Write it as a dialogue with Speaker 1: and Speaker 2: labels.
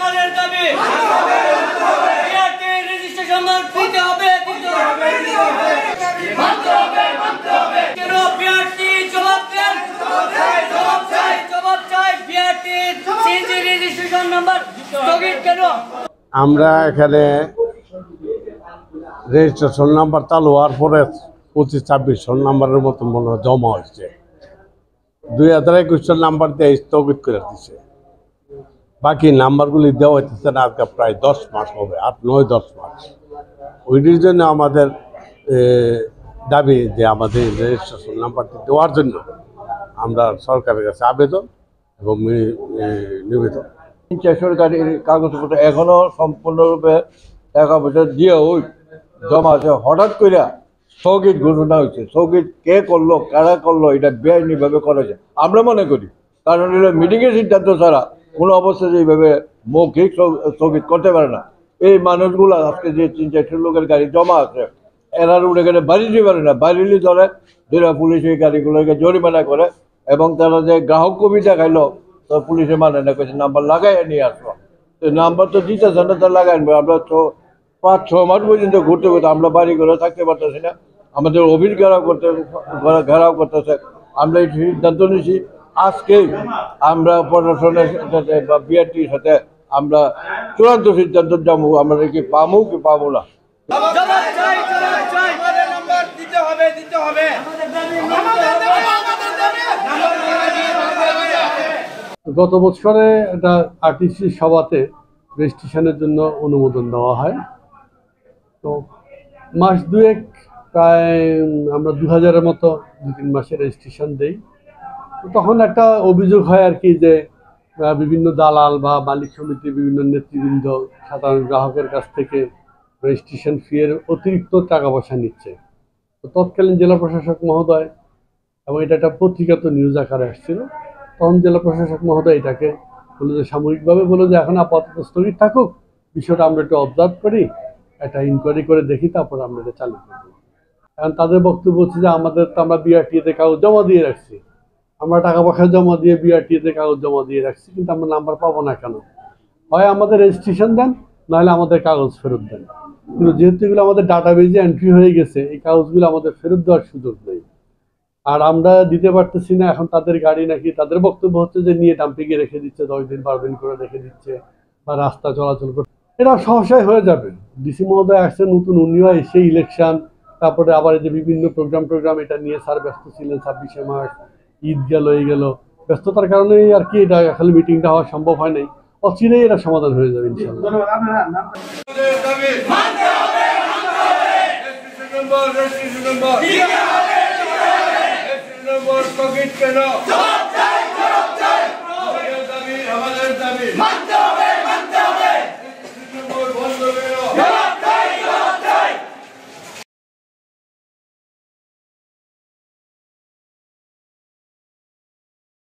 Speaker 1: আমাদের দাবি বিআরটির রেজিস্ট্রেশন দিতে হবে কেন বিআরটি জবাব দেন জবাব চাই বিআরটির সিএনজি রেজিস্ট্রেশন নাম্বার স্থগিত কেন
Speaker 2: আমরা এখানে রেজিস্ট্রেশন নাম্বার চালু হওয়ার পরে 25-26 নাম্বারের মতো মনে হয় জমা হয়েছে 2021 নাম্বার দিয়ে স্থগিত করে দিচ্ছে বাকি নাম্বারগুলি দেওয়া হইতেছে না আজকে প্রায় 10 মাস হবে 8-9-10 মাস ওইটির জন্য আমাদের দাবি যে আমাদের রেজিস্ট্রেশন নাম্বারটি দেওয়ার জন্য আমরা সরকারের কাছে আবেদন এবং নিবেদন
Speaker 3: সরকারের কাগজপত্র এখনো সম্পূর্ণরূপে টাকা পয়সা দিয়ে ওই জমা আছে হঠাৎ করে স্থগিত ঘোষণা হয়েছে স্থগিত কে করলো কারা করলো এটা বেআইনিভাবে করেছে আমরা মনে করি কারণ এটা মিটিংয়ের সিদ্ধান্ত ছাড়া কোনো অবস্থায় এইভাবে মৌখিক স্থগিত করতে পারে না এই মানুষগুলো আজকে যে 3-4 লোকের গাড়ি জমা আছে এরা উঠে গেলে বাড়ি দিতে পারে না বাড়িলি ধরে যেটা পুলিশ এই গাড়িগুলোকে জরিমানা করে এবং তারা যে গ্রাহক কবি দেখাইলো তো পুলিশে মানে না কিছু নাম্বার লাগাই নিয়ে আসলো তো নাম্বার তো দিতেছে না তা লাগাই আনবো আমরা তো 5-6 মাস পর্যন্ত ঘুরতে ঘুরতে আমরা বাড়ি ঘরে থাকতে পারতেছি না আমাদের অভির ঘেরাও করতেছে আমরা এই সিদ্ধান্ত নিয়েছি আজকেই আমরা প্রশাসনের সাথে বা বিআরটির সাথে আমরা চূড়ান্ত সিদ্ধান্ত যাবো আমরা কি পাবো কি পাবো না
Speaker 4: গত বছরে একটা আরটিসি সভাতে রেজিস্ট্রেশনের জন্য অনুমোদন দেওয়া হয় তো মাস দুয়েক প্রায় আমরা 2000-এর মতো 2-3 মাসে রেজিস্ট্রেশন দেই তখন একটা অভিযোগ হয় আর কি যে বিভিন্ন দালাল বা মালিক সমিতির বিভিন্ন নেতৃবৃন্দ সাধারণ গ্রাহকের কাছ থেকে রেজিস্ট্রেশন ফি এর অতিরিক্ত টাকা পয়সা নিচ্ছে তো তৎকালীন জেলা প্রশাসক মহোদয় এবং এটা একটা পত্রিকাতে নিউজ আকারে আসছিল তখন জেলা প্রশাসক মহোদয় এটাকে বলে যে সাময়িকভাবে বলে যে এখন আপাতত স্থগিত থাকুক বিষয়টা আমরা একটু অবজার্ভ করি একটা ইনকোয়ারি করে দেখি তারপর আমরা এটা চালু করবো এখন তাদের বক্তব্য হচ্ছে যে আমাদের তো আমরা বিআরটিতে কাগজ জমা দিয়ে রাখছি আমরা টাকা পয়সা জমা দিয়ে বিআরটিতে কাগজ জমা দিয়ে রাখছি কিন্তু আমরা নাম্বার পাবো না কেন হয় আমাদের রেজিস্ট্রেশন দেন নাহলে আমাদের কাগজ ফেরত দেন কিন্তু যেহেতু এগুলো আমাদের ডাটাবেজে এন্ট্রি হয়ে গেছে এই কাগজগুলো আমাদের ফেরত দেওয়ার সুযোগ নেই আর আমরা দিতে পারতেছি না এখন তাদের গাড়ি নাকি তাদের বক্তব্য হচ্ছে যে নিয়ে ডাম্পিংয়ে রেখে দিচ্ছে 10 দিন 12 দিন করে রেখে দিচ্ছে বা রাস্তা চলাচল করছে এটা সহসায় হয়ে যাবে ডিসি মহোদয় আসছে নতুন উনিও এসে ইলেকশন তারপরে আবার এই যে বিভিন্ন প্রোগ্রাম এটা নিয়ে স্যার ব্যস্ত ছিলেন 26শে মার্চ ঈদ গেল এই গেল ব্যস্ততার কারণেই আর কি এটা আসলে মিটিংটা হওয়া সম্ভব হয় নাই অচিরেই এটা সমাধান হয়ে যাবে ইনশাআল্লাহ